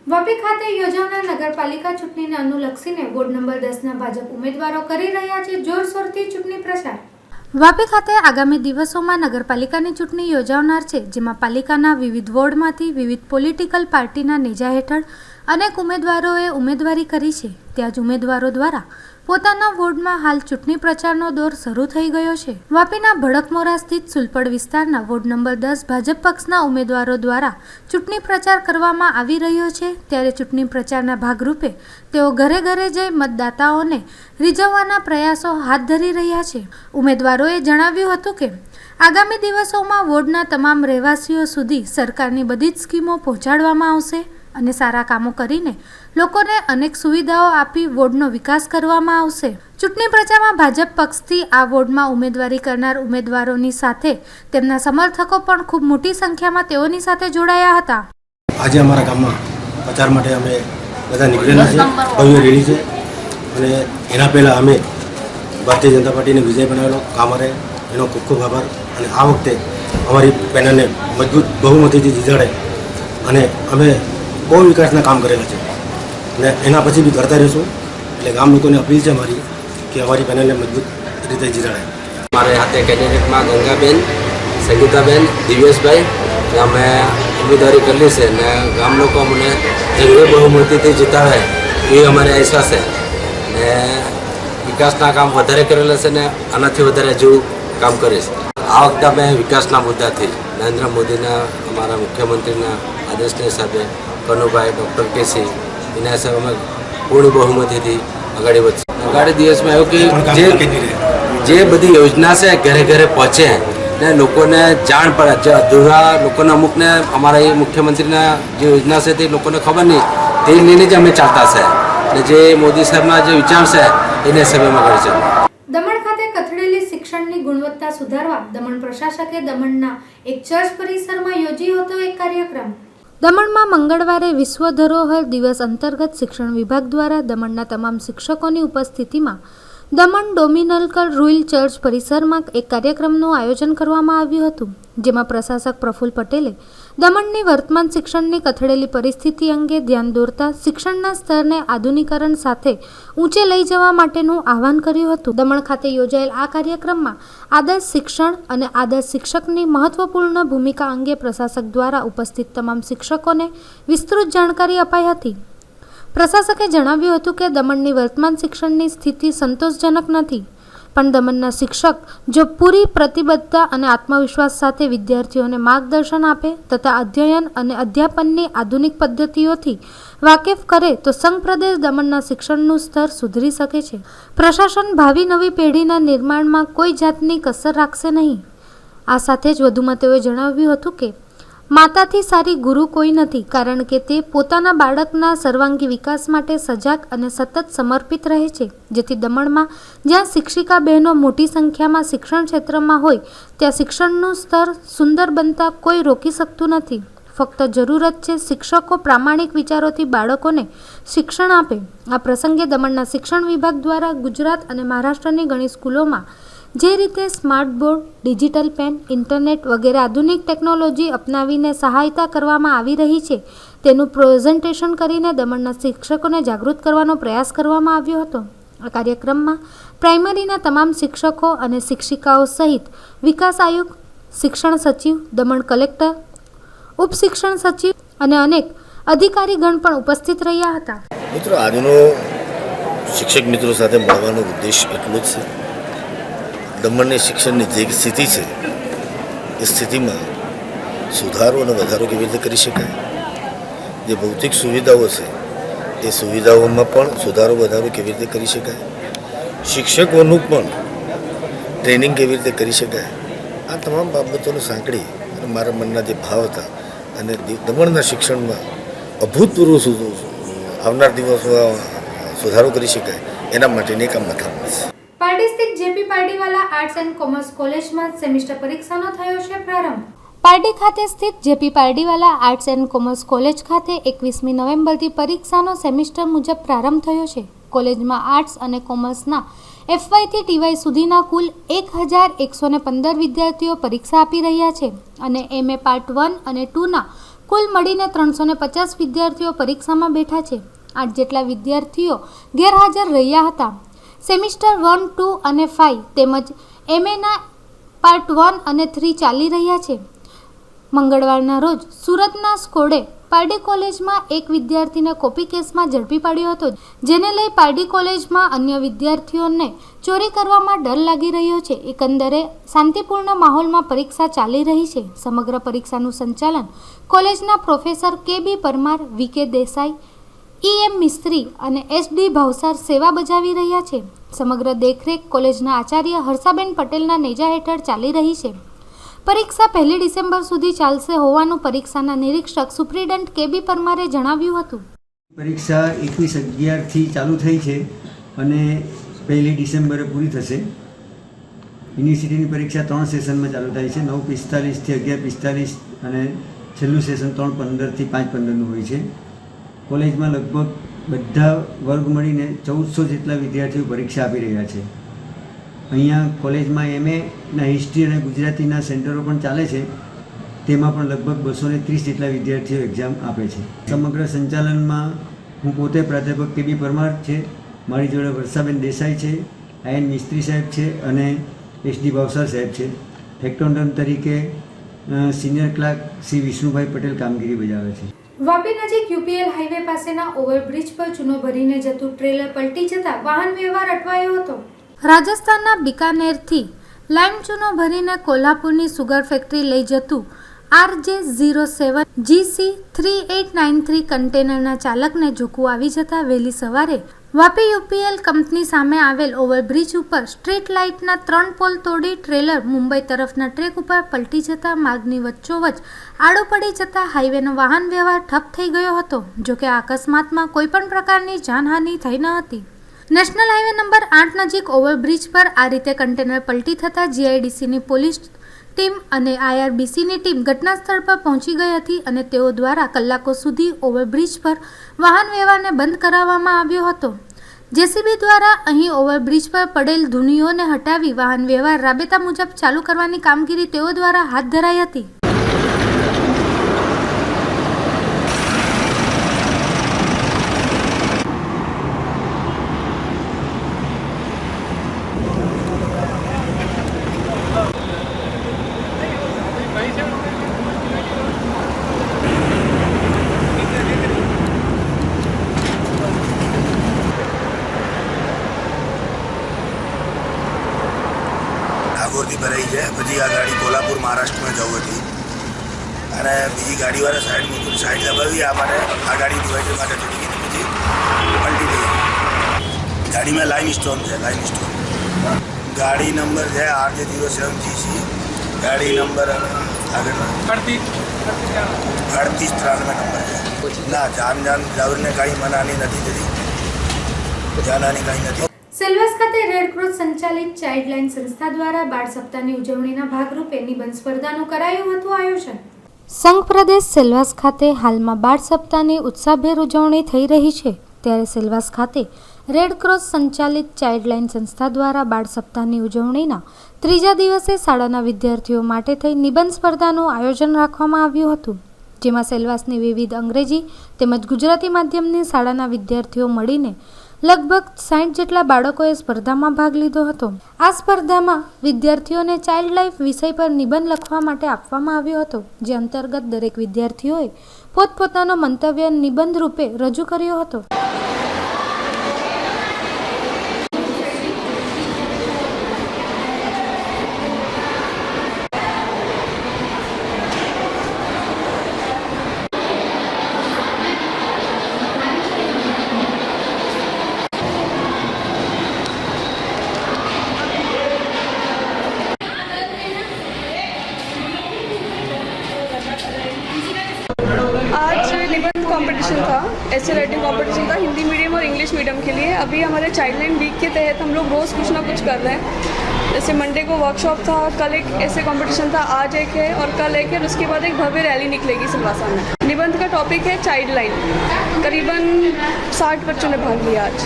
વાપી ખાતે યોજાનાર નગરપાલિકા ચૂંટણીને અનુલક્ષીને વોર્ડ નંબર 10ના ભાજપ ઉમેદવારો કરી રહ્યા છે જોરશોરથી ચૂંટણી પ્રચાર। વાપી ખાતે આગામી દિવસોમાં નગરપાલિકાની ચૂંટણી યોજાનાર છે, જેમાં પાલિકાના વિવિધ વોર્ડમાંથી વિવિધ પોલિટિકલ પાર્ટીના નેજા હેઠળ અનેક ઉમેદવારોએ ઉમેદવારી કરી છે। ત્યાં જ ઉમેદવારો દ્વારા પોતાના વોર્ડમાં હાલ ચૂંટણી પ્રચારનો દોર શરૂ થઈ ગયો છે। વાપીના ભડકમોરા સ્થિત સુલપડ વિસ્તારના વોર્ડ નંબર 10 ભાજપ પક્ષના ઉમેદવારો દ્વારા ચૂંટણી પ્રચાર કરવામાં આવી રહ્યો છે। ત્યારે ચૂંટણી પ્રચારના ભાગરૂપે તેઓ ઘરે ઘરે જઈ મતદાતાઓને રીઝવવાના પ્રયાસો હાથ ધરી રહ્યા છે। ઉમેદવારોએ જણાવ્યું હતું કે આગામી દિવસોમાં વોર્ડના તમામ રહેવાસીઓ સુધી સરકારની બધી જ સ્કીમો પહોંચાડવામાં આવશે અને સારા કામો કરીને લોકોને અનેક સુવિધાઓ આપી વોર્ડનો વિકાસ કરવામાં આવશે। ચૂંટણી પ્રચારમાં ભાજપ પક્ષથી આ વોર્ડમાં ઉમેદવારી કરનાર ઉમેદવારોની સાથે તેમના સમર્થકો પણ ખૂબ મોટી સંખ્યામાં તેઓની સાથે જોડાયા હતા। આજે અમારા ગામમાં પ્રચાર માટે અમે બધા નીકળેલા છે, ભવ્ય રેલી છે અને એના પહેલાં અમે ભારતીય જનતા પાર્ટીને વિજય બનાવેલો કામરે એનો ખૂબ ખૂબ આભાર। અને આ વખતે અમારી પેનલને મજબૂત બહુમતીથી જીતાડે અને અમે બહુ વિકાસના કામ કરેલા છે અને એના પછી બી કરતા રહીશું। એટલે ગામ લોકોને અપીલ છે અમારી કે અમારી પેનલને મજબૂત રીતે જીતાડે। અમારે હાથે કેન્ડિડેટમાં ગંગાબેન, સંગીતાબેન, દિવ્યેશભાઈ અમે ઉમેદવારી કરેલી છે અને ગામ લોકો અમને જંગી બહુમતીથી જીતાડે એ અમારે આશા છે ને વિકાસના કામ વધારે કરેલા છે ને આનાથી વધારે હજુ કામ કરીશ। આ વખતે અમે વિકાસના મુદ્દાથી નરેન્દ્ર મોદીના અમારા મુખ્યમંત્રીના આદેશના હિસાબે કનુભાઈ, ડૉક્ટર કેસી એના હિસાબે અમે પૂર્ણ બહુમતીથી આગળ વધશે। આગામી દિવસમાં એવું કે જે બધી યોજના છે ઘરે ઘરે પહોંચે ને લોકોને જાણ પડે। જે અધૂરા લોકોને અમુકને અમારા એ મુખ્યમંત્રીના જે યોજના છે તે લોકોને ખબર નહીં, તે લઈને જ અમે ચાલતા છે ને જે મોદી સાહેબના જે વિચાર છે એને હિસાબે અમે કરીશું। દમણ ખાતે કથળેલી શિક્ષણની ગુણવત્તા સુધારવા દમણ પ્રશાસકે દમણના એક ચર્ચ પરિસરમાં યોજ્યો હતો એક કાર્યક્રમ। દમણમાં મંગળવારે વિશ્વ ધરોહર દિવસ અંતર્ગત શિક્ષણ વિભાગ દ્વારા દમણના તમામ શિક્ષકોની ઉપસ્થિતિમાં દમણ ડોમિનલકર રૂઇલ ચર્ચ પરિસરમાં એક કાર્યક્રમનું આયોજન કરવામાં આવ્યું હતું, જેમાં પ્રશાસક પ્રફુલ્લ પટેલે દમણની વર્તમાન શિક્ષણની કથળેલી પરિસ્થિતિ અંગે ધ્યાન દોરતા શિક્ષણના સ્તરને આધુનિકરણ સાથે ઊંચે લઈ જવા માટેનું આહવાન કર્યું હતું। દમણ ખાતે યોજાયેલ આ કાર્યક્રમમાં આદર્શ શિક્ષણ અને આદર્શ શિક્ષકની મહત્વપૂર્ણ ભૂમિકા અંગે પ્રશાસક દ્વારા ઉપસ્થિત તમામ શિક્ષકોને વિસ્તૃત જાણકારી અપાઈ હતી। પ્રશાસકે જણાવ્યું હતું કે દમણની વર્તમાન શિક્ષણની સ્થિતિ સંતોષજનક નથી, પણ દમણના શિક્ષક જો પૂરી પ્રતિબદ્ધતા અને આત્મવિશ્વાસ સાથે વિદ્યાર્થીઓને માર્ગદર્શન આપે તથા અધ્યયન અને અધ્યાપનની આધુનિક પદ્ધતિઓથી વાકેફ કરે તો સંઘ પ્રદેશ દમણના શિક્ષણનું સ્તર સુધરી શકે છે। પ્રશાસન ભાવિ નવી પેઢીના નિર્માણમાં કોઈ જાતની કસર રાખશે નહીં। આ સાથે જ વધુમાં તેઓએ જણાવ્યું હતું કે માતાથી સારી ગુરુ કોઈ નથી, કારણ કે તે પોતાના બાળકના સર્વાંગી વિકાસ માટે સજાગ અને સતત સમર્પિત રહે છે। જેથી દમણમાં જ્યાં શિક્ષિકા બહેનો મોટી સંખ્યામાં શિક્ષણ ક્ષેત્રમાં હોય ત્યાં શિક્ષણનું સ્તર સુંદર બનતા કોઈ રોકી શકતું નથી। ફક્ત જરૂરત છે શિક્ષકો પ્રામાણિક વિચારોથી બાળકોને શિક્ષણ આપે। આ પ્રસંગે દમણના શિક્ષણ વિભાગ દ્વારા ગુજરાત અને મહારાષ્ટ્રની ઘણી સ્કૂલોમાં જે રીતે smart board, digital pen, internet વગેરે આધુનિક ટેકનોલોજી અપનાવીને સહાયતા કરવામાં આવી રહી છે, તેનું પ્રેઝન્ટેશન કરીને દમણના શિક્ષકોને જાગૃત કરવાનો પ્રયાસ કરવામાં આવ્યો હતો। આ કાર્યક્રમમાં પ્રાઇમરીના તમામ શિક્ષકો અને શિક્ષિકાઓ સહિત વિકાસ આયુક્ત, શિક્ષણ સચિવ, દમણ કલેક્ટર, ઉપશિક્ષણ સચિવ અને અનેક અધિકારીગણ પણ ઉપસ્થિત રહ્યા હતા। મિત્રો, આજનો શિક્ષક મિત્રો સાથે મળવાનો ઉદ્દેશ એટલો જ છે। દમણની શિક્ષણની જે સ્થિતિ છે એ સ્થિતિમાં સુધારો અને વધારો કેવી રીતે કરી શકાય, જે ભૌતિક સુવિધાઓ છે એ સુવિધાઓમાં પણ સુધારો વધારો કેવી રીતે કરી શકાય, શિક્ષકોનું પણ ટ્રેનિંગ કેવી રીતે કરી શકાય, આ તમામ બાબતોને સાંકળી અને મારા મનના જે ભાવ હતા અને દમણના શિક્ષણમાં અભૂતપૂર્વ આવનાર દિવસોમાં સુધારો કરી શકાય એના માટેની કામના કરવાની છે. પારડી સ્થિત JP Pardiwala arts and commerce કોલેજમાં સેમિસ્ટર પરીક્ષાનો થયો છે પ્રારંભ. પારડી ખાતે સ્થિત JP Pardiwala arts and commerce college ખાતે 21મી નવેમ્બરથી પરીક્ષાનો સેમિસ્ટર મુજબ પ્રારંભ થયો છે. કોલેજમાં આર્ટ્સ અને કોમર્સના FY થી TY સુધીના કુલ 1115 વિદ્યાર્થીઓ પરીક્ષા આપી રહ્યા છે અને MA પાર્ટ 1 અને 2ના કુલ મળીને 350 વિદ્યાર્થીઓ પરીક્ષામાં બેઠા છે. 8 જેટલા વિદ્યાર્થીઓ ગેરહાજર રહ્યા હતા. સેમિસ્ટર 1, 2 અને 5 તેમજ MAના પાર્ટ 1 અને 3 ચાલી રહ્યા છે. મંગળવારના રોજ સુરતના સ્કોડે પારડી કોલેજમાં એક વિદ્યાર્થીને કોપી કેસમાં ઝડપી પાડ્યો હતો, જેને લઈ પારડી કોલેજમાં અન્ય વિદ્યાર્થીઓને ચોરી કરવામાં ડર લાગી રહ્યો છે. એકંદરે શાંતિપૂર્ણ માહોલમાં પરીક્ષા ચાલી રહી છે. સમગ્ર પરીક્ષાનું સંચાલન કોલેજના professor KB Parmar, VK Desai, EM મિસ્ત્રી અને SD ભાવસાર સેવા બજાવી રહ્યા છે. સમગ્ર દેખરેખ કોલેજના આચાર્ય હર્ષાબેન પટેલના નેજા હેઠળ ચાલી રહી છે. પરીક્ષા 1 ડિસેમ્બર સુધી ચાલશે હોવાનું પરીક્ષાના નિરીક્ષક સુપ્રિન્ટેન્ડન્ટ KB પરમારે જણાવ્યું હતું. પરીક્ષા 21/11થી ચાલુ થઈ છે અને 1 ડિસેમ્બરે પૂરી થશે. યુનિવર્સિટીની પરીક્ષા 3 સેશનમાં ચાલુ થાય છે, 9:45 થી 11:45 અને છેલ્લું સેશન 3:15 થી 5:15નું હોય છે. કોલેજમાં લગભગ બધા વર્ગ મળીને 1400 જેટલા વિદ્યાર્થીઓ પરીક્ષા આપી રહ્યા છે. અહીંયા કોલેજમાં MAના હિસ્ટ્રી અને ગુજરાતીના સેન્ટરો પણ ચાલે છે, તેમાં પણ લગભગ 230 જેટલા વિદ્યાર્થીઓ એક્ઝામ આપે છે. સમગ્ર સંચાલનમાં હું પોતે પ્રાધ્યાપક KB પરમાર છે, મારી જોડે વર્ષાબેન દેસાઈ છે, IN મિસ્ત્રી સાહેબ છે અને SD ભાવસાર સાહેબ છે. ફેક્ટોન્ડન તરીકે સિનિયર ક્લાર્ક શ્રી વિષ્ણુભાઈ પટેલ કામગીરી બજાવે છે. વાપી નજીક UPL હાઈવે પાસેના ઓવરબ્રિજ પર ચૂનો ભરીને જતું ટ્રેલર પલટી જતા વાહન વ્યવહાર અટવાયો હતો. રાજસ્થાનના બિકાનેરથી લાઇમ ચૂનો ભરીને કોલ્હાપુરની સુગર ફેક્ટરી લઈ જતું RJ07 GC 3893 કન્ટેનરના ચાલકને ઝોકું આવી જતા વહેલી સવારે વાપી UPL કંપની સામે આવેલ ઓવરબ્રિજ ઉપર સ્ટ્રીટ લાઇટના 3 પોલ તોડી ટ્રેલર મુંબઈ તરફના ટ્રેક ઉપર પલટી જતા માર્ગની વચ્ચોવચ્ચ આડો પડી જતા હાઈવેનો વાહન વ્યવહાર ઠપ થઈ ગયો હતો. જોકે આ અકસ્માતમાં કોઈપણ પ્રકારની જાનહાનિ થઈ ન હતી. નેશનલ હાઈવે નંબર 8 નજીક ઓવરબ્રિજ પર આ રીતે કન્ટેનર પલટી થતાં GIDCની પોલીસ ટીમ અને IRBCની ટીમ ઘટના સ્થળ પર પહોંચી ગઈ હતી અને તેઓ દ્વારા કલાકો સુધી ઓવરબ્રિજ પર વાહન વ્યવહારને બંધ કરાવવામાં આવ્યો હતો. JCB દ્વારા અહીં ઓવરબ્રિજ પર પડેલ ધૂનીઓને હટાવી વાહન વ્યવહાર રાબેતા મુજબ ચાલુ કરવાની કામગીરી તેઓ દ્વારા હાથ ધરાઈ હતી. નાગોરથી ભરાઈ છે, પછી આ ગાડી કોલ્હાપુર મહારાષ્ટ્રમાં જવું હતી અને બીજી ગાડીવાળા સાઈડ દબાવી આ માટે આ ગાડી ડિવાઈડર માટે ચડી ગઈ, પછી પલટી ગઈ. ગાડીમાં લાઇમ સ્ટોન છે, લાઇમ સ્ટોન. ગાડી નંબર છે RJ07 GC, ગાડી નંબર આગળ 3893 નંબર છે. ના જાનને કાંઈ મનાની નથી થતી, જાનહાની કાંઈ નથી. સેલવાસ ખાતે રેડક્રોસ સંચાલિત ચાઇલ્ડલાઇન સંસ્થા દ્વારા બાળ સપ્તાહની ઉજવણીના ભાગરૂપે નિબંધ સ્પર્ધાનું કરાયું હતું આયોજન. સંઘ પ્રદેશ સેલવાસ ખાતે હાલમાં બાળ સપ્તાહની ઉત્સાહભેર ઉજવણી થઈ રહી છે, ત્યારે સેલવાસ ખાતે રેડક્રોસ સંચાલિત ચાઇલ્ડલાઇન સંસ્થા દ્વારા બાળ સપ્તાહની ઉજવણીના ત્રીજા દિવસે શાળાના વિદ્યાર્થીઓ માટે થઈ નિબંધ સ્પર્ધાનું આયોજન રાખવામાં આવ્યું હતું, જેમાં સેલવાસની વિવિધ અંગ્રેજી તેમજ ગુજરાતી માધ્યમની શાળાના વિદ્યાર્થીઓ મળીને લગભગ 60 જેટલા બાળકોએ સ્પર્ધામાં ભાગ લીધો હતો. આ સ્પર્ધામાં વિદ્યાર્થીઓને ચાઇલ્ડ લાઇફ વિષય પર નિબંધ લખવા માટે આપવામાં આવ્યો હતો, જે અંતર્ગત દરેક વિદ્યાર્થીઓએ પોતપોતાનો મંતવ્ય નિબંધ રૂપે રજૂ કર્યો હતો. आज निबंध कंपटीशन था, ऐसे राइटिंग कंपटीशन था हिंदी मीडियम और इंग्लिश मीडियम के लिए। अभी हमारे चाइल्डलाइन वीक के तहत हम लोग रोज़ कुछ ना कुछ कर रहे हैं। जैसे मंडे को वर्कशॉप था, कल एक ऐसे कंपटीशन था, आज एक है और कल एक है, और उसके बाद एक भव्य रैली निकलेगी सिलवासा में। निबंध का टॉपिक है चाइल्ड लाइन। करीबन 60 बच्चों ने भाग लिया आज।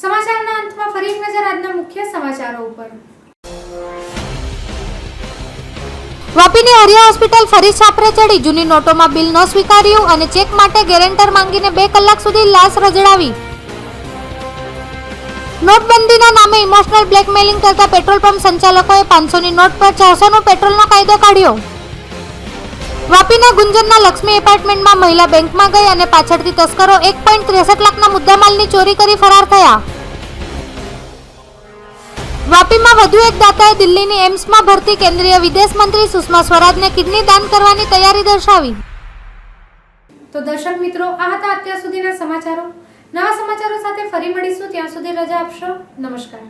સમાચારના અંતમાં ફરી એક નજર આજના મુખ્ય સમાચારો ઉપર। વાપીની હરિયા હોસ્પિટલ ફરી છાપરે ચડી, જૂની નોટોમાં બિલ ન સ્વીકાર્યું અને ચેક માટે ગેરેન્ટર માંગીને 2 કલાક સુધી લાશ રજડાવી। નોટબંધીના નામે ઇમોશનલ બ્લેકમેલિંગ કરતા પેટ્રોલ પંપ સંચાલકોએ 500ની નોટ પર 400નો પેટ્રોલનો કાયદો કાઢ્યો। વાપીના ગુંજનના લક્ષ્મી એપાર્ટમેન્ટમાં મહિલા બેંકમાં ગઈ અને પાછળથી તસ્કરો 1.63 લાખના મુદ્દામાલની ચોરી કરી ફરાર થયા। વાપીમાં વધુ એક દાતાએ દિલ્હીની એમ્સમાં ભરતી કેન્દ્રીય વિદેશ મંત્રી સુષ્મા સ્વરાજને કિડની દાન કરવાની તૈયારી દર્શાવી। તો દર્શક મિત્રો, આ હતા અત્યાર સુધીના સમાચારો। નવા સમાચારો સાથે ફરી મળીશું, ત્યાં સુધી રજા આપશો। નમસ્કાર।